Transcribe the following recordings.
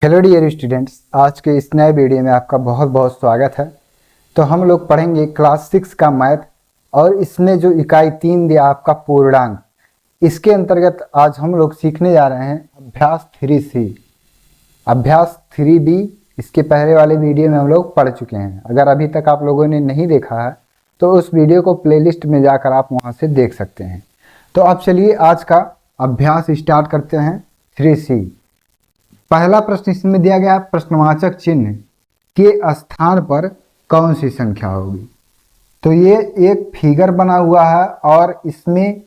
Hello dear students, आज के इस नए वीडियो में आपका बहुत बहुत स्वागत है। तो हम लोग पढ़ेंगे क्लास 6 का मैथ और इसमें जो इकाई 3 दिया आपका पूर्णांक, इसके अंतर्गत आज हम लोग सीखने जा रहे हैं अभ्यास 3C, अभ्यास 3B। इसके पहले वाले वीडियो में हम लोग पढ़ चुके हैं। अगर अभी तक आप लोगों ने नहीं देखा है तो उस वीडियो को प्लेलिस्ट में जाकर आप वहाँ से देख सकते हैं। तो अब चलिए आज का अभ्यास स्टार्ट करते हैं 3C। पहला प्रश्न इसमें दिया गया प्रश्नवाचक चिन्ह के स्थान पर कौन सी संख्या होगी। तो ये एक फिगर बना हुआ है और इसमें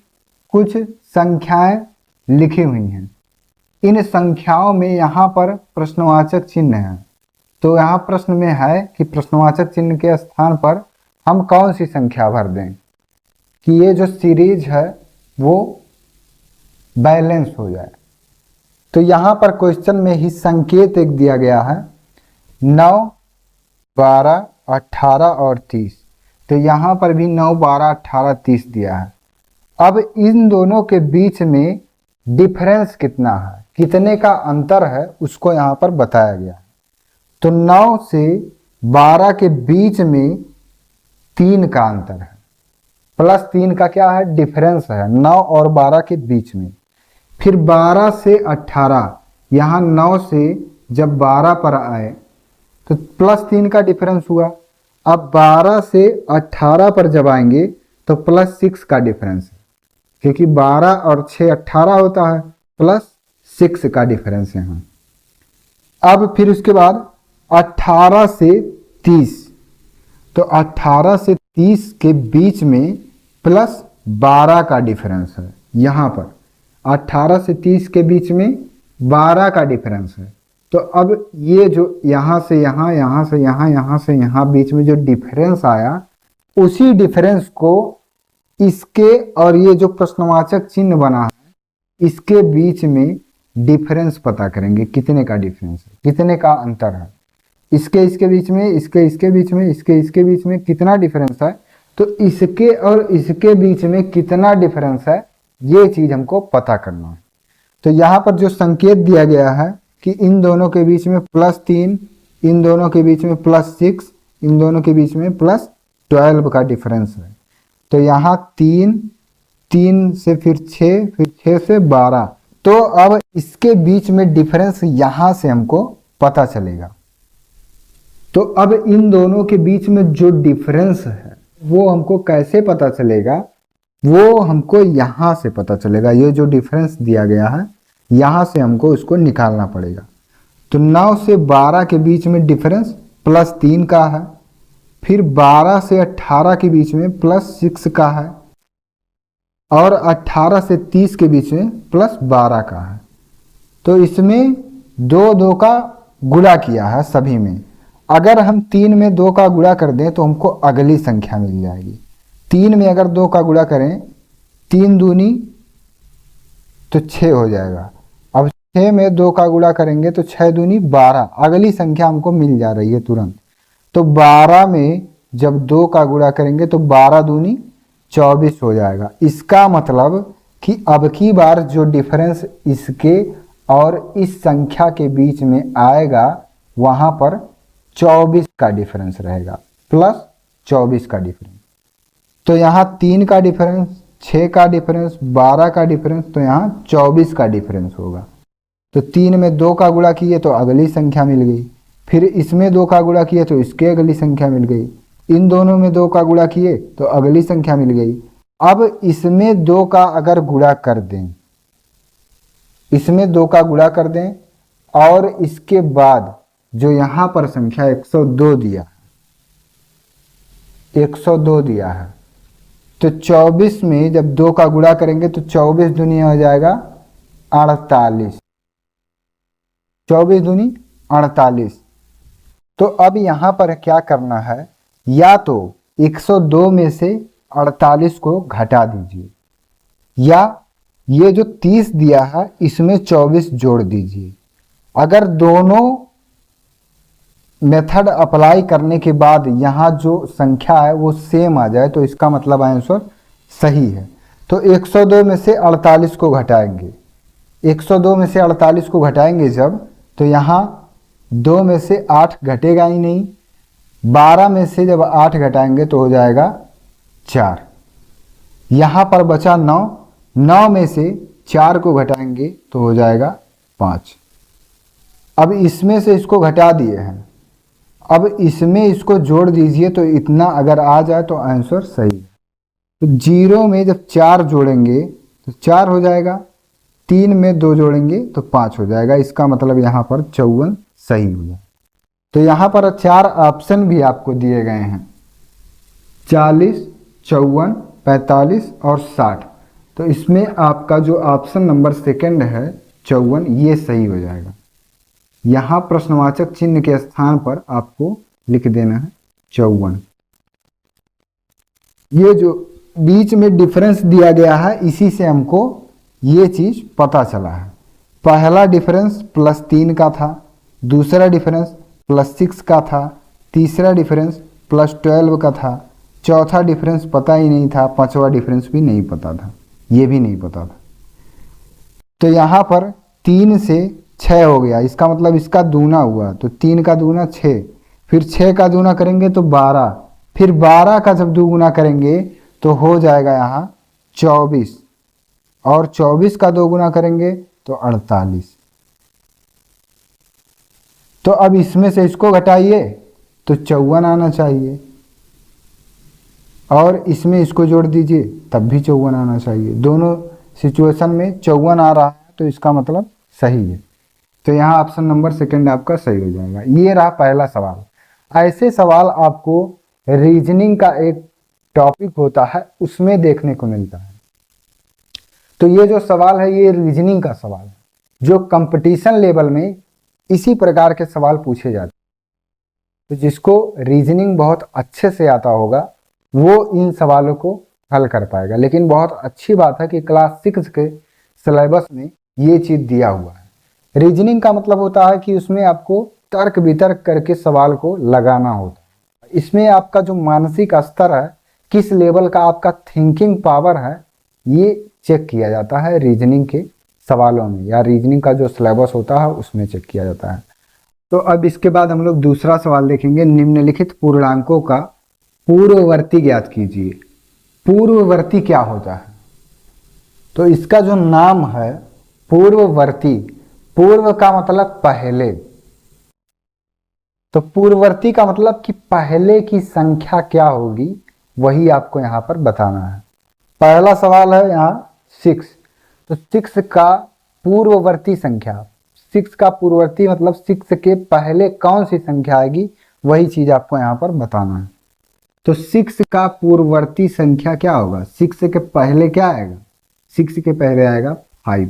कुछ संख्याएं लिखी हुई हैं। इन संख्याओं में यहाँ पर प्रश्नवाचक चिन्ह है। तो यहाँ प्रश्न में है कि प्रश्नवाचक चिन्ह के स्थान पर हम कौन सी संख्या भर दें कि ये जो सीरीज है वो बैलेंस हो जाए। तो यहाँ पर क्वेश्चन में ही संकेत एक दिया गया है 9, 12, 18 और 30। तो यहाँ पर भी 9, 12, 18, 30 दिया है। अब इन दोनों के बीच में डिफरेंस कितना है, कितने का अंतर है, उसको यहाँ पर बताया गया है। तो 9 से 12 के बीच में 3 का अंतर है, प्लस 3 का क्या है, डिफरेंस है 9 और 12 के बीच में। फिर 12 से 18, यहाँ 9 से जब 12 पर आए तो प्लस 3 का डिफरेंस हुआ। अब 12 से 18 पर जब आएंगे तो प्लस 6 का डिफरेंस है, क्योंकि 12 और 6 18 होता है, प्लस 6 का डिफरेंस है यहाँ। अब फिर उसके बाद 18 से 30, तो 18 से 30 के बीच में प्लस 12 का डिफरेंस है। यहाँ पर 18 से 30 के बीच में 12 का डिफरेंस है। तो अब ये जो यहाँ से यहाँ, यहाँ से यहाँ, यहाँ से यहाँ बीच में जो डिफरेंस आया, उसी डिफरेंस को इसके और ये जो प्रश्नवाचक चिन्ह बना है इसके बीच में डिफरेंस पता करेंगे। कितने का डिफरेंस है, कितने का अंतर है, इसके बीच में, इसके बीच में, इसके बीच में कितना डिफरेंस है। तो इसके और इसके बीच में कितना डिफरेंस है, ये चीज हमको पता करना है। तो यहाँ पर जो संकेत दिया गया है कि इन दोनों के बीच में प्लस 3, इन दोनों के बीच में प्लस 6, इन दोनों के बीच में प्लस 12 का डिफरेंस है। तो यहाँ 3, 3 से फिर 6, फिर 6 से 12। तो अब इसके बीच में डिफरेंस यहाँ से हमको पता चलेगा। तो अब इन दोनों के बीच में जो डिफरेंस है वो हमको कैसे पता चलेगा, वो हमको यहाँ से पता चलेगा। ये जो डिफरेंस दिया गया है यहाँ से हमको इसको निकालना पड़ेगा। तो 9 से 12 के बीच में डिफरेंस प्लस 3 का है, फिर 12 से 18 के बीच में प्लस 6 का है, और 18 से 30 के बीच में प्लस 12 का है। तो इसमें 2 का गुणा किया है सभी में। अगर हम 3 में 2 का गुणा कर दें तो हमको अगली संख्या मिल जाएगी। 3 में अगर 2 का गुणा करें, 3 दूनी तो 6 हो जाएगा। अब 6 में 2 का गुणा करेंगे तो 6 दूनी 12, अगली संख्या हमको मिल जा रही है तुरंत। तो 12 में जब 2 का गुणा करेंगे तो 12 दूनी 24 हो जाएगा। इसका मतलब कि अब की बार जो डिफरेंस इसके और इस संख्या के बीच में आएगा वहां पर 24 का डिफरेंस रहेगा, प्लस 24 का डिफरेंस। तो यहाँ 3 का डिफरेंस, 6 का डिफरेंस, 12 का डिफरेंस, तो यहाँ 24 का डिफरेंस होगा। तो 3 में 2 का गुणा किए तो अगली संख्या मिल गई, फिर इसमें 2 का गुणा किए तो इसके अगली संख्या मिल गई, इन दोनों में 2 का गुणा किए तो अगली संख्या मिल गई। अब इसमें 2 का अगर गुणा कर दें, इसमें 2 का गुणा कर दें और इसके बाद जो यहाँ पर संख्या 102 दिया है, 102 दिया है, तो 24 में जब 2 का गुणा करेंगे तो 24 दूनी हो जाएगा 48, 24 दूनी 48। तो अब यहाँ पर क्या करना है, या तो 102 में से 48 को घटा दीजिए, या ये जो 30 दिया है इसमें 24 जोड़ दीजिए। अगर दोनों मेथड अप्लाई करने के बाद यहाँ जो संख्या है वो सेम आ जाए तो इसका मतलब आंसर सही है। तो 102 में से 48 को घटाएंगे, 102 में से 48 को घटाएंगे जब, तो यहाँ 2 में से 8 घटेगा ही नहीं, 12 में से जब 8 घटाएंगे तो हो जाएगा 4। यहाँ पर बचा 9, 9 में से 4 को घटाएंगे तो हो जाएगा 5। अब इसमें से इसको घटा दिए हैं, अब इसमें इसको जोड़ दीजिए तो इतना अगर आ जाए तो आंसर सही है। तो 0 में जब 4 जोड़ेंगे तो 4 हो जाएगा, 3 में 2 जोड़ेंगे तो 5 हो जाएगा। इसका मतलब यहाँ पर 54 सही हो जाए। तो यहाँ पर 4 ऑप्शन भी आपको दिए गए हैं, 40, 54, 45 और 60। तो इसमें आपका जो ऑप्शन नंबर सेकंड है 54, ये सही हो जाएगा। यहाँ प्रश्नवाचक चिन्ह के स्थान पर आपको लिख देना है 54। ये जो बीच में डिफरेंस दिया गया है इसी से हमको ये चीज पता चला है। पहला डिफरेंस +3 का था, दूसरा डिफरेंस +6 का था, तीसरा डिफरेंस +12 का था, चौथा डिफरेंस पता ही नहीं था, पांचवा डिफरेंस भी नहीं पता था, ये भी नहीं पता था। तो यहाँ पर 3 से 6 हो गया, इसका मतलब इसका दूना हुआ, तो 3 का दूना 6, फिर 6 का दूना करेंगे तो 12, फिर 12 का जब दुगुना करेंगे तो हो जाएगा यहाँ 24, और 24 का 2 गुना करेंगे तो 48। तो अब इसमें से इसको घटाइए तो 54 आना चाहिए, और इसमें इसको जोड़ दीजिए तब भी 54 आना चाहिए। दोनों सिचुएशन में 54 आ रहा है तो इसका मतलब सही है। तो यहाँ ऑप्शन नंबर सेकंड आपका सही हो जाएगा। ये रहा पहला सवाल। ऐसे सवाल आपको रीजनिंग का एक टॉपिक होता है उसमें देखने को मिलता है। तो ये जो सवाल है ये रीजनिंग का सवाल है, जो कंपटीशन लेवल में इसी प्रकार के सवाल पूछे जाते हैं। तो जिसको रीजनिंग बहुत अच्छे से आता होगा वो इन सवालों को हल कर पाएगा। लेकिन बहुत अच्छी बात है कि क्लास 6 के सिलेबस में ये चीज़ दिया हुआ है। रीजनिंग का मतलब होता है कि उसमें आपको तर्क वितर्क करके सवाल को लगाना होता है। इसमें आपका जो मानसिक स्तर है, किस लेवल का आपका थिंकिंग पावर है, ये चेक किया जाता है रीजनिंग के सवालों में, या रीजनिंग का जो सिलेबस होता है उसमें चेक किया जाता है। तो अब इसके बाद हम लोग दूसरा सवाल देखेंगे। निम्नलिखित पूर्णांकों का पूर्ववर्ती ज्ञात कीजिए। पूर्ववर्ती क्या होता है? तो इसका जो नाम है पूर्ववर्ती, पूर्व का मतलब पहले, तो पूर्ववर्ती का मतलब कि पहले की संख्या क्या होगी वही आपको यहाँ पर बताना है। पहला सवाल है यहाँ 6, तो 6 का पूर्ववर्ती संख्या, 6 का पूर्ववर्ती मतलब 6 के पहले कौन सी संख्या आएगी वही चीज आपको यहाँ पर बताना है। तो 6 का पूर्ववर्ती संख्या क्या होगा? 6 के पहले क्या आएगा? 6 के पहले आएगा 5।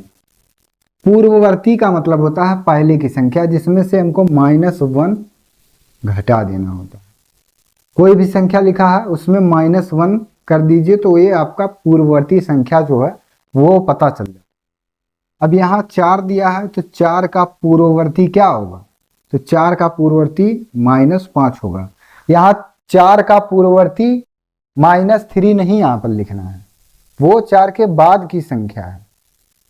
पूर्ववर्ती का मतलब होता है पहले की संख्या जिसमें से हमको -1 घटा देना होता है। कोई भी संख्या लिखा है उसमें -1 कर दीजिए तो ये आपका पूर्ववर्ती संख्या जो है वो पता चल जाए। अब यहाँ 4 दिया है तो 4 का पूर्ववर्ती क्या होगा? तो 4 का पूर्ववर्ती -5 होगा। यहाँ 4 का पूर्ववर्ती -3 नहीं यहाँ पर लिखना है, वो 4 के बाद की संख्या है।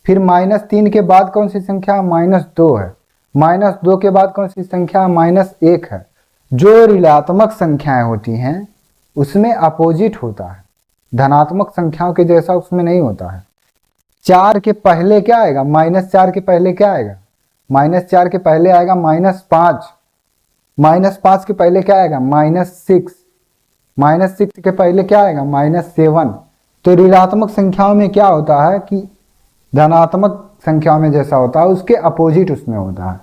फिर -3 के बाद कौन सी संख्या? -2 है। -2 के बाद कौन सी संख्या? -1 है। जो ऋणात्मक संख्याएं होती हैं उसमें अपोजिट होता है, धनात्मक संख्याओं के जैसा उसमें नहीं होता है। 4 के पहले क्या आएगा? -4 के पहले क्या आएगा? -4 के पहले आएगा -5, -5 के पहले क्या आएगा? -6, -6 के पहले क्या आएगा? -7। तो ऋणात्मक संख्याओं में क्या होता है कि धनात्मक संख्याओं में जैसा होता है उसके अपोजिट उसमें होता है।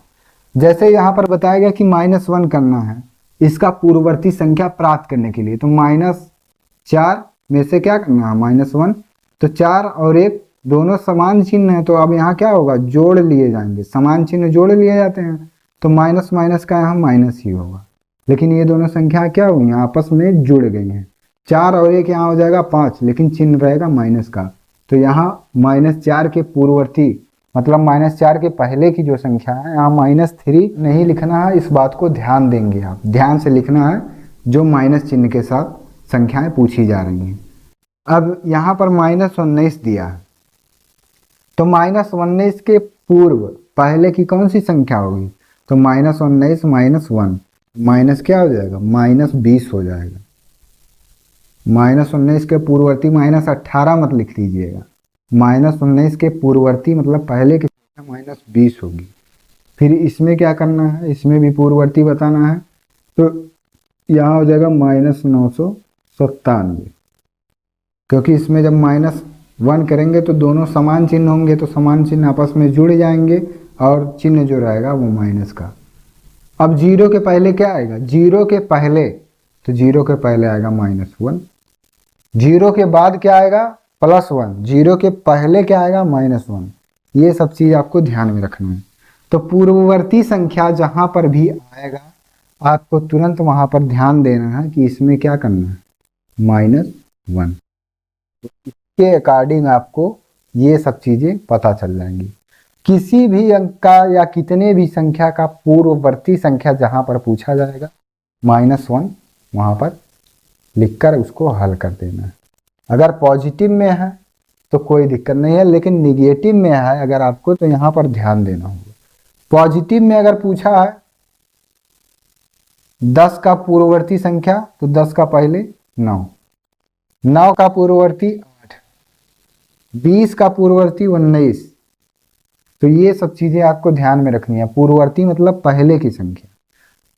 जैसे यहाँ पर बताया गया कि -1 करना है इसका पूर्ववर्ती संख्या प्राप्त करने के लिए, तो -4 में से क्या करना है? -1। तो 4 और 1 दोनों समान चिन्ह है, तो अब यहाँ क्या होगा? जोड़ लिए जाएंगे, समान चिन्ह जोड़ लिए जाते हैं तो माइनस माइनस का यहाँ माइनस ही होगा। लेकिन ये दोनों संख्या क्या हुई? आपस में जुड़ गई हैं। 4 और 1 यहाँ हो जाएगा 5, लेकिन चिन्ह रहेगा माइनस का। तो यहाँ -4 के पूर्ववर्ती मतलब -4 के पहले की जो संख्या है यहाँ -3 नहीं लिखना है। इस बात को ध्यान देंगे आप, ध्यान से लिखना है जो माइनस चिन्ह के साथ संख्याएं पूछी जा रही हैं। अब यहाँ पर -19 दिया है, तो -19 के पूर्व पहले की कौन सी संख्या होगी? तो -19 -1 माइनस क्या हो जाएगा, -20 हो जाएगा। -19 के पूर्ववर्ती -18 मत लिख लीजिएगा, -19 के पूर्ववर्ती मतलब पहले की संख्या -20 होगी। फिर इसमें क्या करना है, इसमें भी पूर्ववर्ती बताना है, तो यहाँ हो जाएगा -997, क्योंकि इसमें जब -1 करेंगे तो दोनों समान चिन्ह होंगे, तो समान चिन्ह आपस में जुड़ जाएंगे और चिन्ह जो रहेगा वो माइनस का। अब जीरो के पहले क्या आएगा, जीरो के पहले, तो जीरो के पहले आएगा -1, जीरो के बाद क्या आएगा +1, जीरो के पहले क्या आएगा -1। ये सब चीज़ आपको ध्यान में रखना है। तो पूर्ववर्ती संख्या जहाँ पर भी आएगा आपको तुरंत वहाँ पर ध्यान देना है कि इसमें क्या करना है, -1। तो इसके अकॉर्डिंग आपको ये सब चीज़ें पता चल जाएंगी। किसी भी अंक का या कितने भी संख्या का पूर्ववर्ती संख्या जहाँ पर पूछा जाएगा -1 वहाँ पर लिखकर उसको हल कर देना है। अगर पॉजिटिव में है तो कोई दिक्कत नहीं है, लेकिन निगेटिव में है अगर आपको, तो यहाँ पर ध्यान देना होगा। पॉजिटिव में अगर पूछा है 10 का पूर्ववर्ती संख्या, तो 10 का पहले 9, 9 का पूर्ववर्ती 8, 20 का पूर्ववर्ती 19। तो ये सब चीज़ें आपको ध्यान में रखनी है। पूर्ववर्ती मतलब पहले की संख्या।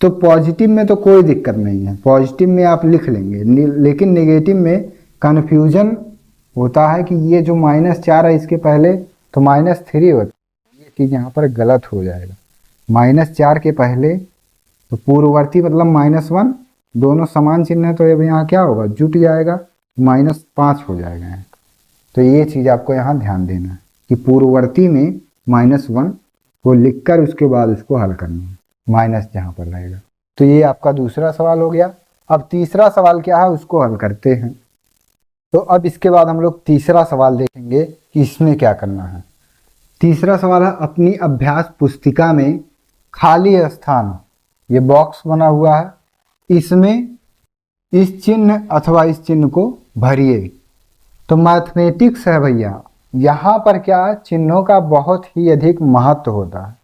तो पॉजिटिव में तो कोई दिक्कत नहीं है, पॉजिटिव में आप लिख लेंगे, लेकिन नेगेटिव में कन्फ्यूजन होता है कि ये जो -4 है इसके पहले तो -3 होता है। ये चीज़ यहाँ पर गलत हो जाएगा। -4 के पहले तो पूर्ववर्ती मतलब -1, दोनों समान चिन्ह है, तो अब यहाँ क्या होगा, जुट जाएगा, -5 हो जाएगा यहाँ। तो ये चीज़ आपको यहाँ ध्यान देना है कि पूर्ववर्ती में -1 को लिखकर उसके बाद उसको हल करना है, माइनस जहाँ पर रहेगा। तो ये आपका दूसरा सवाल हो गया। अब तीसरा सवाल क्या है उसको हल करते हैं। तो अब इसके बाद हम लोग तीसरा सवाल देखेंगे कि इसमें क्या करना है। तीसरा सवाल है, अपनी अभ्यास पुस्तिका में खाली स्थान, ये बॉक्स बना हुआ है, इसमें इस चिन्ह अथवा इस चिन्ह को भरिए। तो मैथमेटिक्स है भैया, यहाँ पर क्या है, चिन्हों का बहुत ही अधिक महत्व होता है।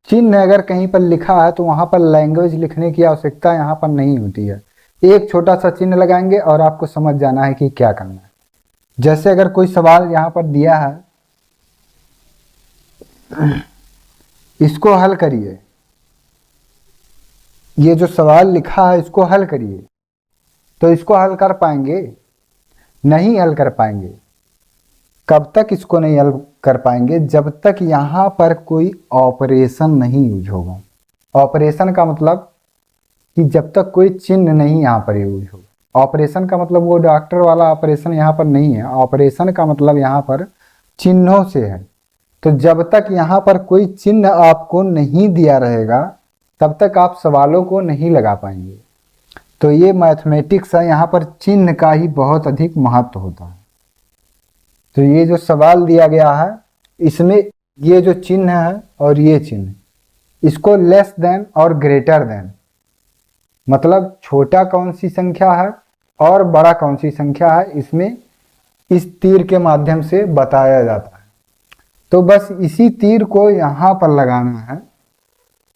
चिन्ह अगर कहीं पर लिखा है तो वहाँ पर लैंग्वेज लिखने की आवश्यकता यहाँ पर नहीं होती है। एक छोटा सा चिन्ह लगाएंगे और आपको समझ जाना है कि क्या करना है। जैसे अगर कोई सवाल यहाँ पर दिया है, इसको हल करिए, ये जो सवाल लिखा है इसको हल करिए, तो इसको हल कर पाएंगे? नहीं हल कर पाएंगे। कब तक इसको नहीं हल कर पाएंगे, जब तक यहाँ पर कोई ऑपरेशन नहीं यूज होगा। ऑपरेशन का मतलब कि जब तक कोई चिन्ह नहीं यहाँ पर यूज होगा। ऑपरेशन का मतलब वो डॉक्टर वाला ऑपरेशन यहाँ पर नहीं है। ऑपरेशन का मतलब यहाँ पर चिन्हों से है। तो जब तक यहाँ पर कोई चिन्ह आपको नहीं दिया रहेगा तब तक आप सवालों को नहीं लगा पाएंगे। तो ये मैथमेटिक्स है, यहाँ पर चिन्ह का ही बहुत अधिक महत्व होता है। तो ये जो सवाल दिया गया है इसमें ये जो चिन्ह है और ये चिन्ह, इसको लेस देन और ग्रेटर देन, मतलब छोटा कौन सी संख्या है और बड़ा कौन सी संख्या है, इसमें इस तीर के माध्यम से बताया जाता है। तो बस इसी तीर को यहाँ पर लगाना है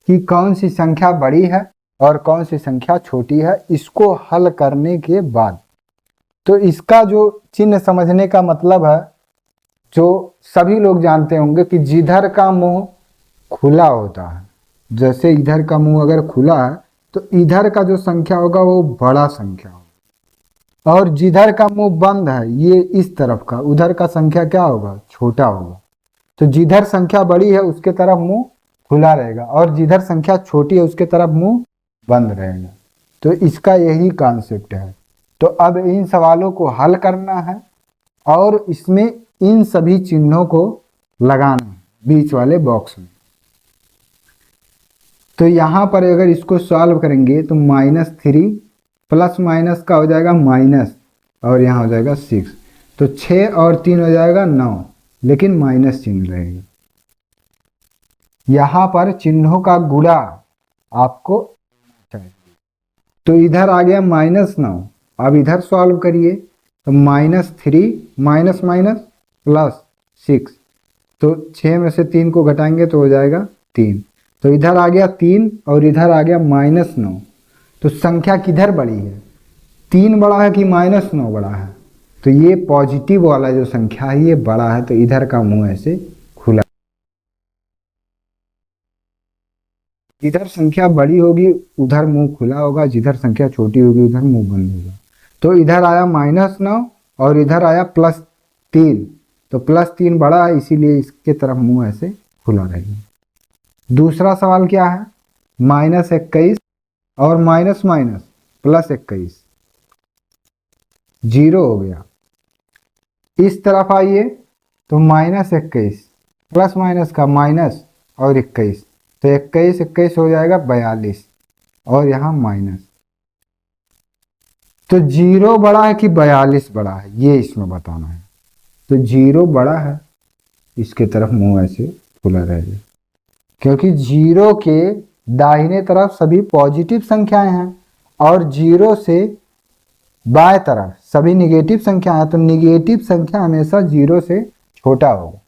कि कौन सी संख्या बड़ी है और कौन सी संख्या छोटी है। इसको हल करने के बाद तो इसका जो चिन्ह समझने का मतलब है, जो सभी लोग जानते होंगे कि जिधर का मुंह खुला होता है, जैसे इधर का मुंह अगर खुला है तो इधर का जो संख्या होगा वो बड़ा संख्या होगा, और जिधर का मुंह बंद है ये इस तरफ का, उधर का संख्या क्या होगा, छोटा होगा। तो जिधर संख्या बड़ी है उसके तरफ मुंह खुला रहेगा और जिधर संख्या छोटी है उसके तरफ मुंह बंद रहेगा। तो इसका यही कॉन्सेप्ट है। तो अब इन सवालों को हल करना है और इसमें इन सभी चिन्हों को लगाना है बीच वाले बॉक्स में। तो यहाँ पर अगर इसको सॉल्व करेंगे तो -3 प्लस माइनस का हो जाएगा माइनस और यहाँ हो जाएगा 6, तो 6 और 3 हो जाएगा 9, लेकिन माइनस चिन्ह रहेगा। यहाँ पर चिन्हों का गुणा आपको चाहिए। तो इधर आ गया -9, अब इधर सॉल्व करिए तो -3 माइनस माइनस प्लस 6, तो 6 में से 3 को घटाएंगे तो हो जाएगा 3, तो इधर आ गया 3 और इधर आ गया -9। तो संख्या किधर बड़ी है, 3 बड़ा है कि -9 बड़ा है? तो ये पॉजिटिव वाला जो संख्या है ये बड़ा है, तो इधर का मुंह ऐसे खुला। जिधर संख्या बड़ी होगी उधर मुंह खुला होगा, जिधर संख्या छोटी होगी उधर मुंह बंद होगा। तो इधर आया -9 और इधर आया +3, तो +3 बड़ा है इसीलिए इसके तरफ मुंह ऐसे खुला रहेगा। दूसरा सवाल क्या है, -21 और माइनस माइनस +21, 0 हो गया। इस तरफ आइए तो -21 प्लस माइनस का माइनस और 21, तो 21 21 हो जाएगा 42 और यहाँ माइनस। तो 0 बड़ा है कि 42 बड़ा है, ये इसमें बताना है। तो 0 बड़ा है, इसके तरफ मुंह ऐसे खुला रहेगा, क्योंकि 0 के दाहिने तरफ सभी पॉजिटिव संख्याएं हैं और 0 से बाएं तरफ सभी निगेटिव संख्या है। तो निगेटिव संख्या हमेशा 0 से छोटा होगा,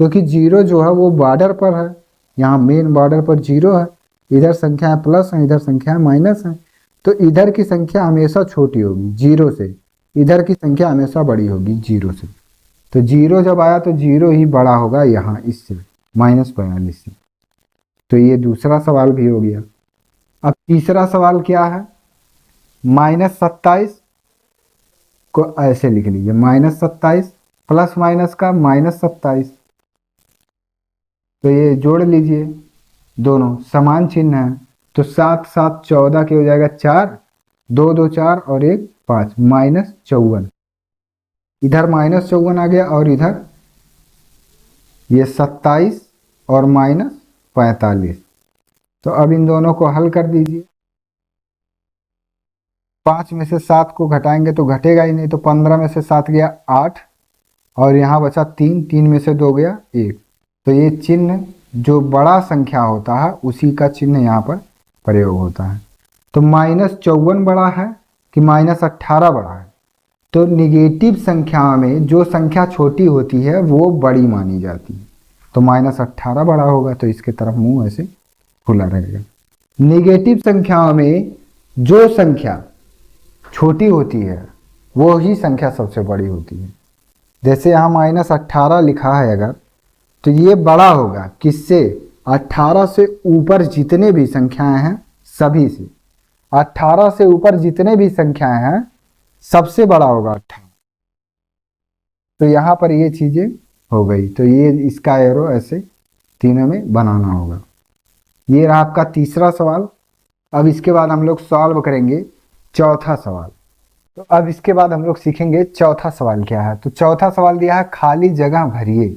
क्योंकि 0 जो है वो बॉर्डर पर है, यहाँ मेन बॉर्डर पर 0 है, इधर संख्या है प्लस है, इधर संख्या है माइनस है। तो इधर की संख्या हमेशा छोटी होगी 0 से, इधर की संख्या हमेशा बड़ी होगी 0 से। तो 0 जब आया तो 0 ही बड़ा होगा यहाँ इससे, -42 से। तो ये दूसरा सवाल भी हो गया। अब तीसरा सवाल क्या है, -27 को ऐसे लिख लीजिए, -27 प्लस माइनस का -27, तो ये जोड़ लीजिए, दोनों समान चिन्ह है। तो 7 7 14 के हो जाएगा 4, 2 2 4 और 1 5, -54। इधर -54 आ गया और इधर ये 27 और -45। तो अब इन दोनों को हल कर दीजिए। 5 में से 7 को घटाएंगे तो घटेगा ही नहीं, तो 15 में से 7 गया 8 और यहाँ बचा 3, 3 में से 2 गया 1। तो ये चिन्ह जो बड़ा संख्या होता है उसी का चिन्ह यहाँ पर प्रयोग होता है। तो -54 बड़ा है कि -18 बड़ा है? तो निगेटिव संख्या में जो संख्या छोटी होती है वो बड़ी मानी जाती है, तो -18 बड़ा होगा, तो इसके तरफ मुंह ऐसे खुला रहेगा। निगेटिव संख्याओं में जो संख्या छोटी होती है वो ही संख्या सबसे बड़ी होती है। जैसे यहाँ -18 लिखा है अगर, तो ये बड़ा होगा किससे, 18 से ऊपर जितने भी संख्याएं हैं सभी से। 18 से ऊपर जितने भी संख्याएं हैं सबसे बड़ा होगा 18। तो यहाँ पर ये चीजें हो गई, तो ये इसका एरो ऐसे तीनों में बनाना होगा। ये रहा आपका तीसरा सवाल। अब इसके बाद हम लोग सॉल्व करेंगे चौथा सवाल। तो अब इसके बाद हम लोग सीखेंगे चौथा सवाल क्या है। तो चौथा सवाल दिया है खाली जगह भरिए।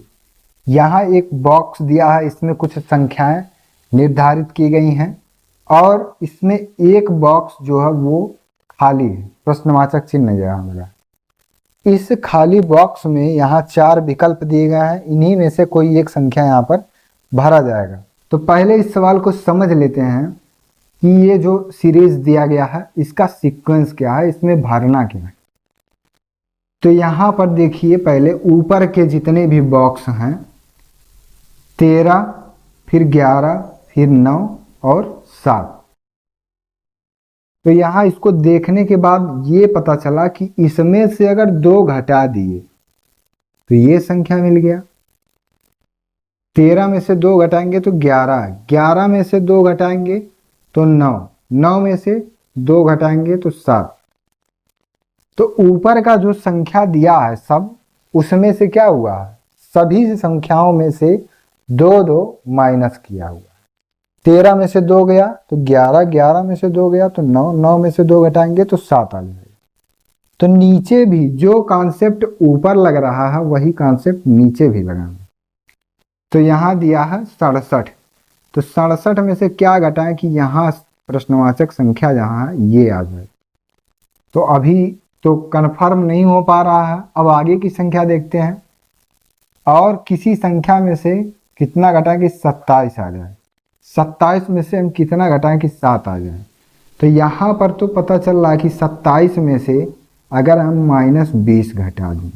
यहाँ एक बॉक्स दिया है, इसमें कुछ संख्याएं निर्धारित की गई हैं और इसमें एक बॉक्स जो है वो खाली है, प्रश्नवाचक चिन्ह यहाँ लगा। इस खाली बॉक्स में यहाँ 4 विकल्प दिए गए हैं, इन्हीं में से कोई एक संख्या यहाँ पर भरा जाएगा। तो पहले इस सवाल को समझ लेते हैं कि ये जो सीरीज दिया गया है इसका सीक्वेंस क्या है, इसमें भरना क्या है। तो यहाँ पर देखिए, पहले ऊपर के जितने भी बॉक्स हैं 13, फिर 11, फिर 9 और 7। तो यहाँ इसको देखने के बाद ये पता चला कि इसमें से अगर 2 घटा दिए तो ये संख्या मिल गया। 13 में से 2 घटाएंगे तो 11, 11 में से 2 घटाएंगे तो 9, 9 में से 2 घटाएंगे तो 7। तो ऊपर का जो संख्या दिया है सब, उसमें से क्या हुआ है, सभी संख्याओं में से 2 2 माइनस किया हुआ। 13 में से 2 गया तो 11, 11 में से 2 गया तो 9, 9 में से 2 घटाएंगे तो 7 आ जाएगा। तो नीचे भी जो कॉन्सेप्ट ऊपर लग रहा है वही कॉन्सेप्ट नीचे भी लगाना। तो यहाँ दिया है 67, तो 67 में से क्या घटाएं कि यहाँ प्रश्नवाचक संख्या जहाँ है ये आ जाए। तो अभी तो कन्फर्म नहीं हो पा रहा है, अब आगे की संख्या देखते हैं। और किसी संख्या में से कितना घटाएं कि 27 आ जाए, 27 में से हम कितना घटाएं कि 7 आ जाए। तो यहाँ पर तो पता चल रहा है कि 27 में से अगर हम -20 घटा दें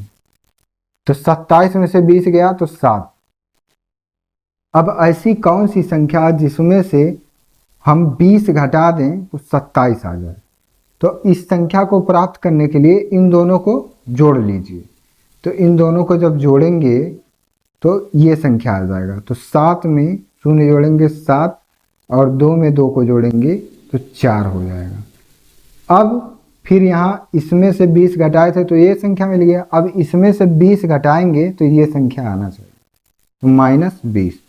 तो 27 में से 20 गया तो 7। अब ऐसी कौन सी संख्या जिसमें से हम 20 घटा दें तो 27 आ जाए। तो इस संख्या को प्राप्त करने के लिए इन दोनों को जोड़ लीजिए। तो इन दोनों को जब जोड़ेंगे तो ये संख्या आ जाएगा। तो 7 में शून्य जोड़ेंगे 7 और 2 में 2 को जोड़ेंगे तो 4 हो जाएगा। अब फिर यहाँ इसमें से 20 घटाए थे तो ये संख्या मिल गया। अब इसमें से 20 घटाएंगे तो ये संख्या आना चाहिए, तो -20।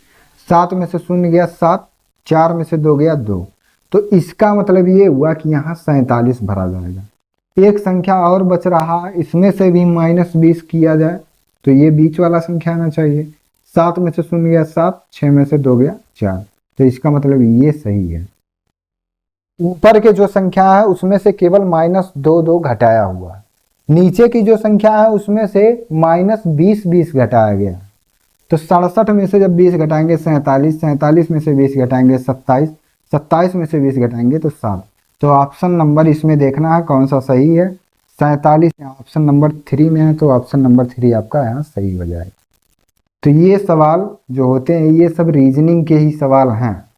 7 में से शून्य गया 7, 4 में से 2 गया 2। तो इसका मतलब ये हुआ कि यहाँ 47 भरा जाएगा। एक संख्या और बच रहा है, इसमें से भी -20 किया जाए तो ये बीच वाला संख्या आना चाहिए। 7 में से शून्य गया 7, 6 में से 2 गया 4। तो इसका मतलब ये सही है। ऊपर के जो संख्या है उसमें से केवल -2 घटाया हुआ है। नीचे की जो संख्या है उसमें से -20 घटाया गया। तो 67 में से जब 20 घटाएंगे 47, 47 में से 20 घटाएंगे 27, 27 में से 20 घटाएंगे तो 7। तो ऑप्शन नंबर इसमें देखना है कौन सा सही है। 47 ऑप्शन नंबर 3 में है, तो ऑप्शन नंबर 3 आपका यहाँ सही हो जाएगा। तो ये सवाल जो होते हैं ये सब रीजनिंग के ही सवाल हैं।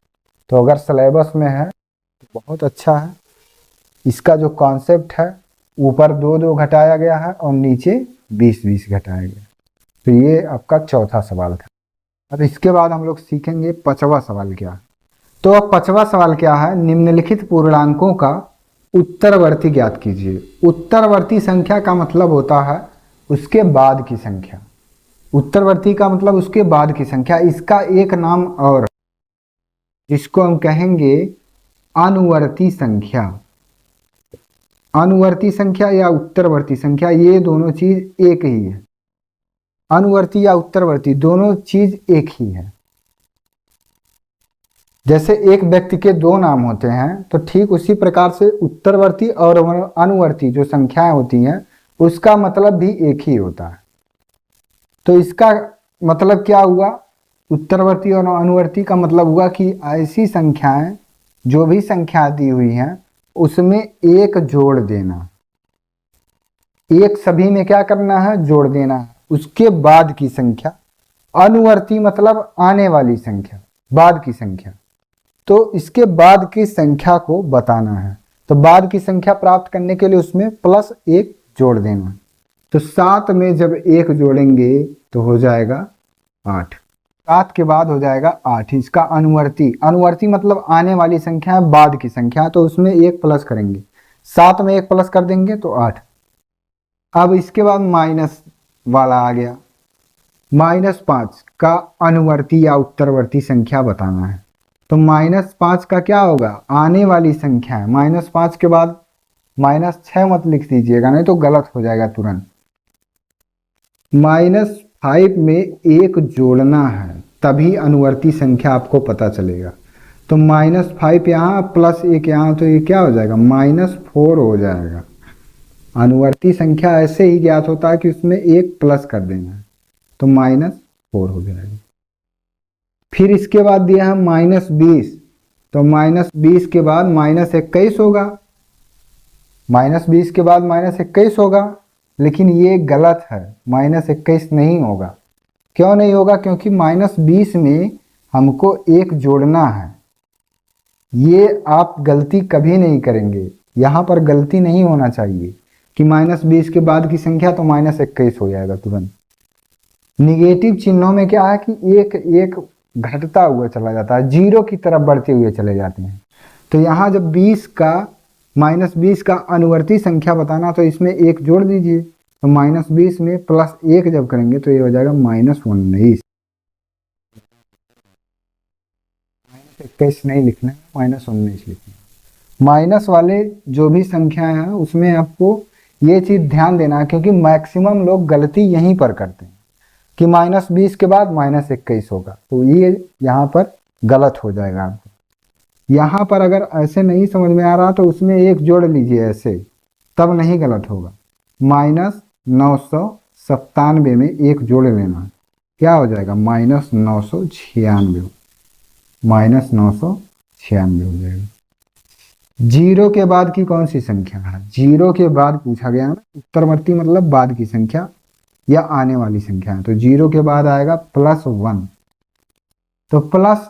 तो अगर सिलेबस में है तो बहुत अच्छा है। इसका जो कॉन्सेप्ट है, ऊपर 2 घटाया गया है और नीचे 20 घटाया गया। तो ये आपका चौथा सवाल था। अब इसके बाद हम लोग सीखेंगे 5वां सवाल क्या है। तो अब 5वां सवाल क्या है, निम्नलिखित पूर्णांकों का उत्तरवर्ती ज्ञात कीजिए। उत्तरवर्ती संख्या का मतलब होता है उसके बाद की संख्या। उत्तरवर्ती का मतलब उसके बाद की संख्या। इसका एक नाम और जिसको हम कहेंगे अनुवर्ती संख्या। अनुवर्ती संख्या या उत्तरवर्ती संख्या, ये दोनों चीज एक ही है। अनुवर्ती या उत्तरवर्ती दोनों चीज एक ही है। जैसे एक व्यक्ति के 2 नाम होते हैं तो ठीक उसी प्रकार से उत्तरवर्ती और अनुवर्ती जो संख्याएं होती हैं उसका मतलब भी एक ही होता है। तो इसका मतलब क्या हुआ, उत्तरवर्ती और अनुवर्ती का मतलब हुआ कि ऐसी संख्याएं, जो भी संख्या दी हुई हैं उसमें एक जोड़ देना। एक सभी में क्या करना है, जोड़ देना है। उसके बाद की संख्या। अनुवर्ती मतलब आने वाली संख्या, बाद की संख्या। तो इसके बाद की संख्या को बताना है। तो बाद की संख्या प्राप्त करने के लिए उसमें +1 जोड़ देना। तो 7 में जब 1 जोड़ेंगे तो हो जाएगा 8। 7 के बाद हो जाएगा 8। इसका अनुवर्ती, अनुवर्ती मतलब आने वाली संख्या है, बाद की संख्या, तो उसमें 1 प्लस करेंगे। 7 में 1 प्लस कर देंगे तो 8। अब इसके बाद माइनस वाला आ गया। -5 का अनुवर्ती या उत्तरवर्ती संख्या बताना है। तो -5 का क्या होगा, आने वाली संख्या है। -5 के बाद -6 मत लिख दीजिएगा, नहीं तो गलत हो जाएगा तुरंत। -5 में 1 जोड़ना है तभी अनुवर्ती संख्या आपको पता चलेगा। तो -5 यहाँ +1 यहाँ, तो ये क्या हो जाएगा, -4 हो जाएगा। अनुवर्ती संख्या ऐसे ही ज्ञात होता है कि उसमें 1 प्लस कर देना है, तो -4 हो जाएगा। फिर इसके बाद दिया है -20, तो -20 के बाद -21 होगा। -20 के बाद -21 होगा, लेकिन ये गलत है, -21 नहीं होगा। क्यों नहीं होगा, क्योंकि -20 में हमको 1 जोड़ना है। ये आप गलती कभी नहीं करेंगे, यहाँ पर गलती नहीं होना चाहिए कि -20 के बाद की संख्या तो -21 हो जाएगा तुरंत। निगेटिव चिन्हों में क्या है कि एक एक घटता हुआ चला जाता है, 0 की तरफ बढ़ते हुए चले जाते हैं। तो यहाँ जब -20 का अनुवर्ती संख्या बताना, तो इसमें 1 जोड़ दीजिए। तो -20 में +1 जब करेंगे तो ये हो जाएगा -19। -21 नहीं लिखना है, -19 लिखना है। माइनस वाले जो भी संख्याएं हैं उसमें आपको ये चीज़ ध्यान देना है, क्योंकि मैक्सिमम लोग गलती यहीं पर करते हैं कि -20 के बाद -21 होगा, तो ये यहाँ पर गलत हो जाएगा आपको। यहाँ पर अगर ऐसे नहीं समझ में आ रहा तो उसमें 1 जोड़ लीजिए ऐसे, तब नहीं गलत होगा। -997 में 1 जोड़ लेना, क्या हो जाएगा, -996, -996 हो जाएगा। 0 के बाद की कौन सी संख्या है, 0 के बाद पूछा गया ना, उत्तरवर्ती मतलब बाद की संख्या या आने वाली संख्या है। तो 0 के बाद आएगा +1, तो प्लस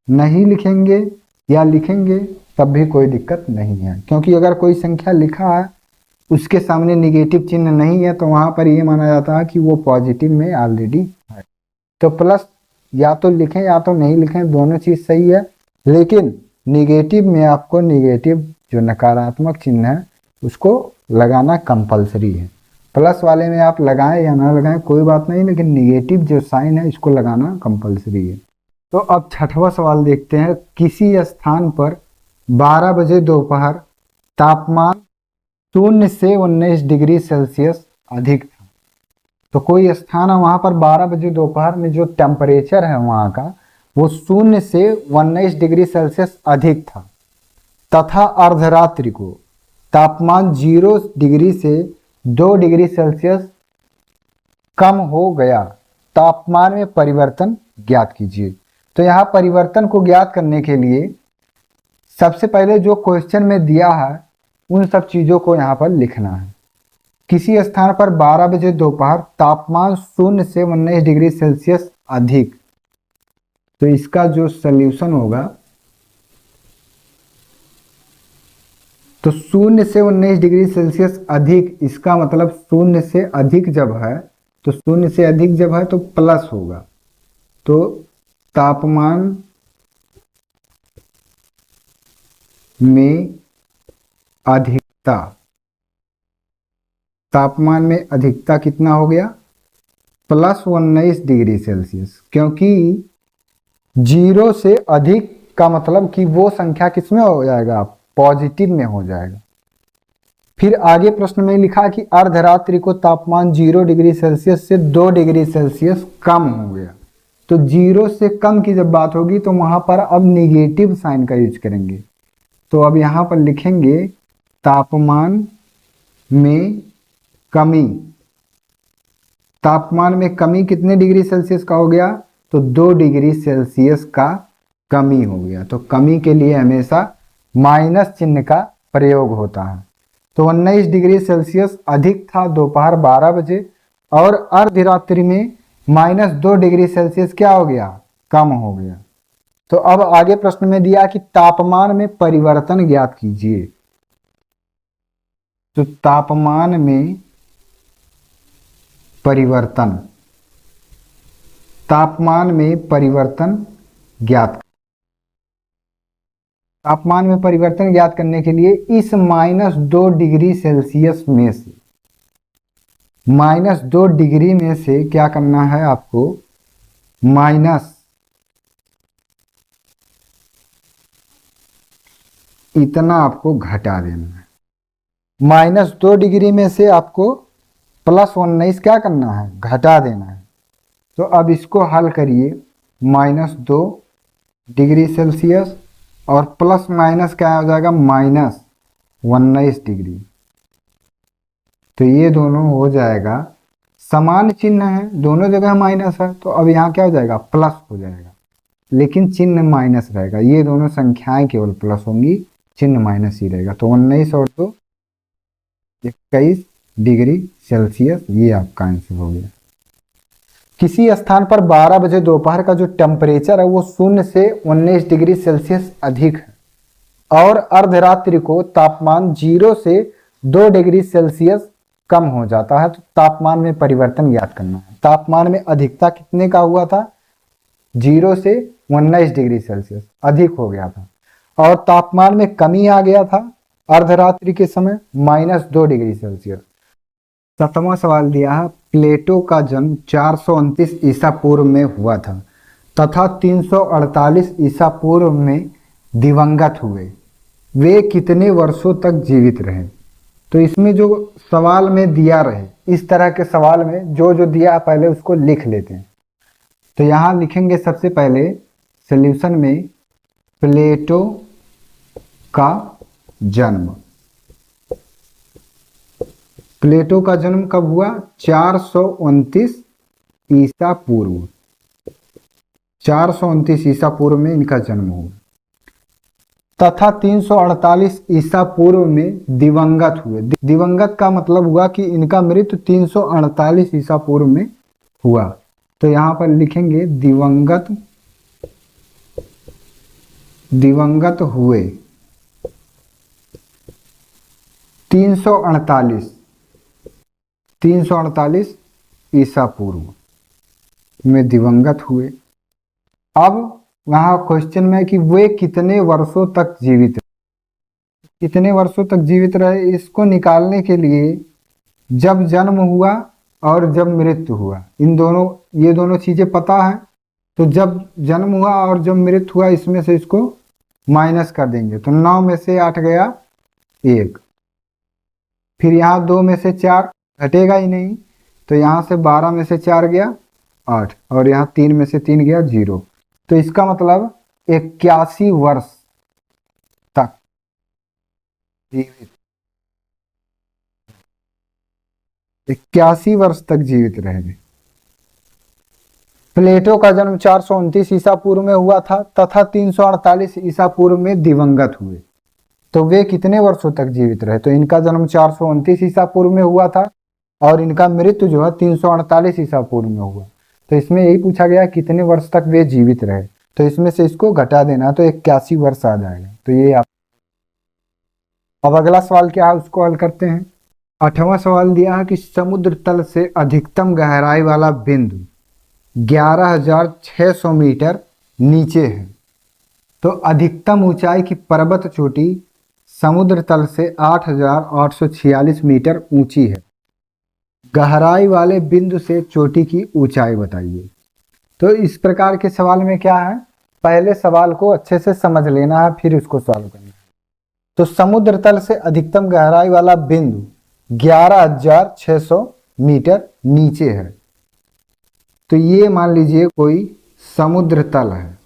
नहीं लिखेंगे या लिखेंगे तब भी कोई दिक्कत नहीं है, क्योंकि अगर कोई संख्या लिखा है उसके सामने निगेटिव चिन्ह नहीं है तो वहां पर ये माना जाता है कि वो पॉजिटिव में ऑलरेडी है। तो प्लस या तो लिखें या तो नहीं लिखें, दोनों चीज सही है, लेकिन निगेटिव में आपको निगेटिव जो नकारात्मक चिन्ह है उसको लगाना कंपलसरी है। प्लस वाले में आप लगाएं या ना लगाएं कोई बात नहीं, लेकिन निगेटिव जो साइन है इसको लगाना कंपलसरी है। तो अब छठवां सवाल देखते हैं। किसी स्थान पर 12 बजे दोपहर तापमान 0 से 19 डिग्री सेल्सियस अधिक था। तो कोई स्थान है वहां पर 12 बजे दोपहर में जो टेम्परेचर है वहां का वो 0 से 19 डिग्री सेल्सियस अधिक था, तथा अर्धरात्रि को तापमान 0 डिग्री से 2 डिग्री सेल्सियस कम हो गया। तापमान में परिवर्तन ज्ञात कीजिए। तो यहाँ परिवर्तन को ज्ञात करने के लिए सबसे पहले जो क्वेश्चन में दिया है उन सब चीज़ों को यहाँ पर लिखना है। किसी स्थान पर 12 बजे दोपहर तापमान 0 से 19 डिग्री सेल्सियस अधिक, तो इसका जो सल्यूशन होगा तो 0 से 19 डिग्री सेल्सियस अधिक, इसका मतलब 0 से अधिक जब है तो 0 से अधिक जब है तो प्लस होगा। तो तापमान में अधिकता, तापमान में अधिकता कितना हो गया प्लस 19 डिग्री सेल्सियस, क्योंकि 0 से अधिक का मतलब कि वो संख्या किसमें हो जाएगा पॉजिटिव में हो जाएगा। फिर आगे प्रश्न में लिखा कि अर्धरात्रि को तापमान 0 डिग्री सेल्सियस से 2 डिग्री सेल्सियस कम हो गया। तो 0 से कम की जब बात होगी तो वहां पर अब निगेटिव साइन का यूज करेंगे। तो अब यहां पर लिखेंगे तापमान में कमी। तापमान में कमी कितने डिग्री सेल्सियस का हो गया तो 2 डिग्री सेल्सियस का कमी हो गया। तो कमी के लिए हमेशा माइनस चिन्ह का प्रयोग होता है। तो 19 डिग्री सेल्सियस अधिक था दोपहर 12 बजे और अर्धरात्रि में -2 डिग्री सेल्सियस क्या हो गया कम हो गया। तो अब आगे प्रश्न में दिया कि तापमान में परिवर्तन ज्ञात कीजिए। तो तापमान में परिवर्तन, तापमान में परिवर्तन ज्ञात, तापमान में परिवर्तन ज्ञात करने के लिए इस -2 डिग्री सेल्सियस में से, -2 डिग्री में से क्या करना है आपको माइनस इतना आपको घटा देना है। -2 डिग्री में से आपको प्लस 19 क्या करना है घटा देना है। तो अब इसको हल करिए, -2 डिग्री सेल्सियस और प्लस माइनस क्या हो जाएगा -19 डिग्री। तो ये दोनों हो जाएगा समान चिन्ह है, दोनों जगह माइनस है, तो अब यहाँ क्या हो जाएगा प्लस हो जाएगा, लेकिन चिन्ह माइनस रहेगा। ये दोनों संख्याएं केवल प्लस होंगी, चिन्ह माइनस ही रहेगा। तो 19 और 2 21 डिग्री सेल्सियस, ये आपका आंसर हो गया। किसी स्थान पर 12 बजे दोपहर का जो टेम्परेचर है वो 0 से 19 डिग्री सेल्सियस अधिक है और अर्धरात्रि को तापमान 0 से 2 डिग्री सेल्सियस कम हो जाता है। तो तापमान में परिवर्तन ज्ञात करना है। तापमान में अधिकता कितने का हुआ था 0 से 19 डिग्री सेल्सियस अधिक हो गया था और तापमान में कमी आ गया था अर्धरात्रि के समय -2 डिग्री सेल्सियस। 7वां सवाल दिया है, प्लेटो का जन्म 429 ईसा पूर्व में हुआ था तथा 348 ईसा पूर्व में दिवंगत हुए। वे कितने वर्षों तक जीवित रहे। तो इसमें जो सवाल में दिया रहे, इस तरह के सवाल में जो जो दिया है पहले उसको लिख लेते हैं। तो यहाँ लिखेंगे सबसे पहले सॉल्यूशन में प्लेटो का जन्म। प्लेटो का जन्म कब हुआ 429 ईसा पूर्व, 429 ईसा पूर्व में इनका जन्म हुआ तथा 348 ईसा पूर्व में दिवंगत हुए। दिवंगत का मतलब हुआ कि इनका मृत्यु 348 ईसा पूर्व में हुआ। तो यहाँ पर लिखेंगे दिवंगत दिवंगत हुए 348 ईसा पूर्व में दिवंगत हुए। अब वहां क्वेश्चन में कि वे कितने वर्षों तक जीवित रहे, कितने वर्षों तक जीवित रहे, इसको निकालने के लिए जब जन्म हुआ और जब मृत्यु हुआ, इन दोनों, ये दोनों चीजें पता है, तो जब जन्म हुआ और जब मृत्यु हुआ इसमें से इसको माइनस कर देंगे तो 9 में से 8 गया 1, फिर यहाँ 2 में से 4 घटेगा ही नहीं, तो यहाँ से 12 में से 4 गया 8 और यहाँ 3 में से 3 गया 0। तो इसका मतलब 81 वर्ष तक जीवित, 81 वर्ष तक जीवित रहे। प्लेटो का जन्म 429 ईसा पूर्व में हुआ था तथा 348 ईसा पूर्व में दिवंगत हुए। तो वे कितने वर्षों तक जीवित रहे, तो इनका जन्म 429 ईसा पूर्व में हुआ था और इनका मृत्यु जो है 348 ईसा पूर्व में हुआ। तो इसमें यही पूछा गया कितने वर्ष तक वे जीवित रहे, तो इसमें से इसको घटा देना तो 81 वर्ष आ जाएगा। तो ये आप, अब अगला सवाल क्या है उसको हल करते हैं। 8वां सवाल दिया है कि समुद्र तल से अधिकतम गहराई वाला बिंदु 11,600 मीटर नीचे है। तो अधिकतम ऊंचाई की पर्वत चोटी समुद्र तल से 8,846 मीटर ऊंची है। गहराई वाले बिंदु से चोटी की ऊंचाई बताइए। तो इस प्रकार के सवाल में क्या है, पहले सवाल को अच्छे से समझ लेना है फिर उसको सॉल्व करना है। तो समुद्र तल से अधिकतम गहराई वाला बिंदु 11,600 मीटर नीचे है। तो ये मान लीजिए कोई समुद्र तल है,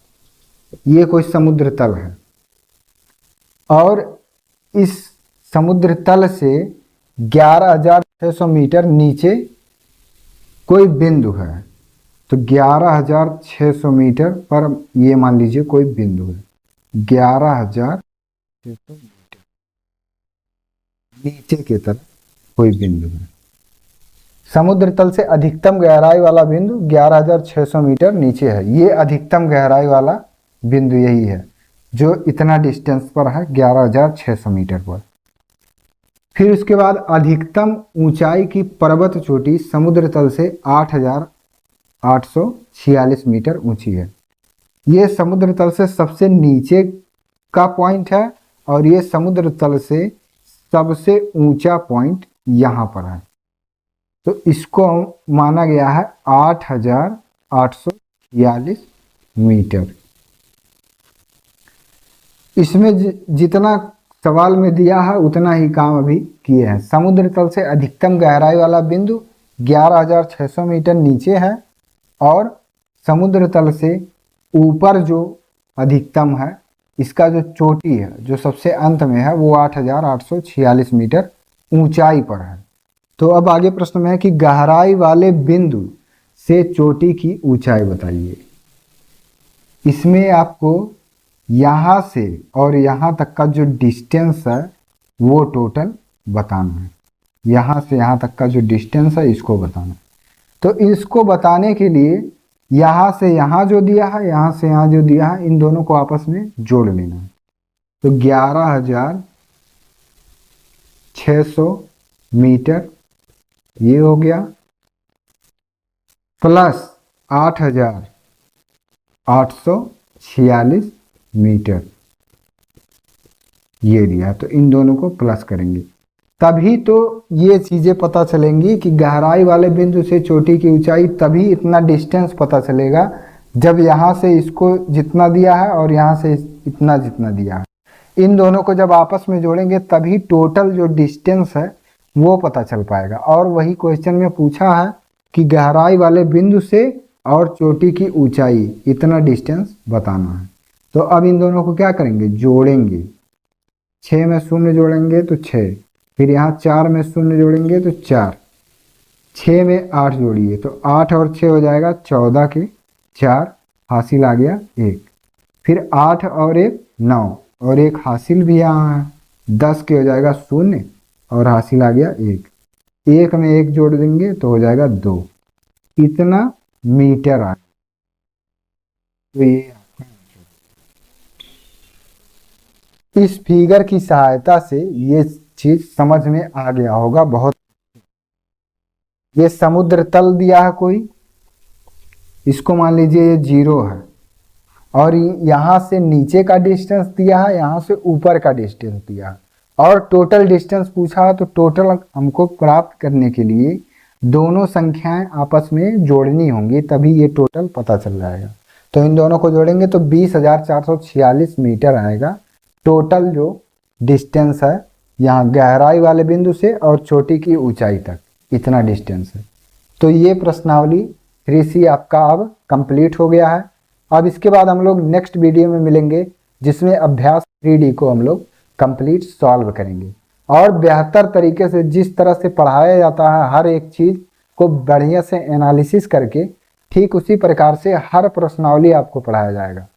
ये कोई समुद्र तल है और इस समुद्र तल से 11,600 मीटर नीचे कोई बिंदु है। तो 11,600 मीटर पर ये मान लीजिए कोई बिंदु है, 11,600 मीटर नीचे की तरफ कोई बिंदु है। समुद्र तल से अधिकतम गहराई वाला बिंदु 11,600 मीटर नीचे है। ये अधिकतम गहराई वाला बिंदु यही है जो इतना डिस्टेंस पर है 11,600 मीटर पर। फिर उसके बाद अधिकतम ऊंचाई की पर्वत चोटी समुद्र तल से 8,846 मीटर ऊंची है। ये समुद्र तल से सबसे नीचे का पॉइंट है और ये समुद्र तल से सबसे ऊंचा पॉइंट यहाँ पर है। तो इसको माना गया है 8,846 मीटर। इसमें जितना सवाल में दिया है उतना ही काम अभी किए हैं। समुद्र तल से अधिकतम गहराई वाला बिंदु 11,600 मीटर नीचे है और समुद्र तल से ऊपर जो अधिकतम है, इसका जो चोटी है जो सबसे अंत में है वो 8,846 मीटर ऊंचाई पर है। तो अब आगे प्रश्न में है कि गहराई वाले बिंदु से चोटी की ऊंचाई बताइए। इसमें आपको यहाँ से और यहाँ तक का जो डिस्टेंस है वो टोटल बताना है। यहाँ से यहाँ तक का जो डिस्टेंस है इसको बताना है। तो इसको बताने के लिए यहाँ से यहाँ जो दिया है, यहाँ से यहाँ जो दिया है, इन दोनों को आपस में जोड़ लेना है। तो 11,600 मीटर ये हो गया प्लस 8,846 मीटर ये दिया। तो इन दोनों को प्लस करेंगे तभी तो ये चीजें पता चलेंगी कि गहराई वाले बिंदु से चोटी की ऊंचाई, तभी इतना डिस्टेंस पता चलेगा जब यहाँ से इसको जितना दिया है और यहाँ से इतना जितना दिया है, इन दोनों को जब आपस में जोड़ेंगे तभी टोटल जो डिस्टेंस है वो पता चल पाएगा। और वही क्वेश्चन में पूछा है कि गहराई वाले बिंदु से और चोटी की ऊंचाई इतना डिस्टेंस बताना है। तो अब इन दोनों को क्या करेंगे, जोड़ेंगे। 6 में 0 जोड़ेंगे तो 6, फिर यहाँ 4 में 0 जोड़ेंगे तो 4, 6 में 8 जोड़िए तो 8 और 6 हो जाएगा 14 के 4 हासिल आ गया 1, फिर 8 और 1 9 और 1 हासिल भी यहाँ है, 10 के हो जाएगा 0 और हासिल आ गया 1, 1 में 1 जोड़ देंगे तो हो जाएगा 2, इतना मीटर आ। तो ये इस फिगर की सहायता से ये चीज समझ में आ गया होगा बहुत। ये समुद्र तल दिया है कोई, इसको मान लीजिए ये 0 है, और यहाँ से नीचे का डिस्टेंस दिया है, यहाँ से ऊपर का डिस्टेंस दिया है, और टोटल डिस्टेंस पूछा है। तो टोटल हमको प्राप्त करने के लिए दोनों संख्याएं आपस में जोड़नी होंगी, तभी ये टोटल पता चल जाएगा। तो इन दोनों को जोड़ेंगे तो 20,446 मीटर आएगा टोटल जो डिस्टेंस है यहाँ गहराई वाले बिंदु से और चोटी की ऊंचाई तक, इतना डिस्टेंस है। तो ये प्रश्नावली 3C आपका अब कंप्लीट हो गया है। अब इसके बाद हम लोग नेक्स्ट वीडियो में मिलेंगे, जिसमें अभ्यास 3D को हम लोग कंप्लीट सॉल्व करेंगे, और बेहतर तरीके से जिस तरह से पढ़ाया जाता है हर एक चीज़ को बढ़िया से एनालिसिस करके, ठीक उसी प्रकार से हर प्रश्नावली आपको पढ़ाया जाएगा।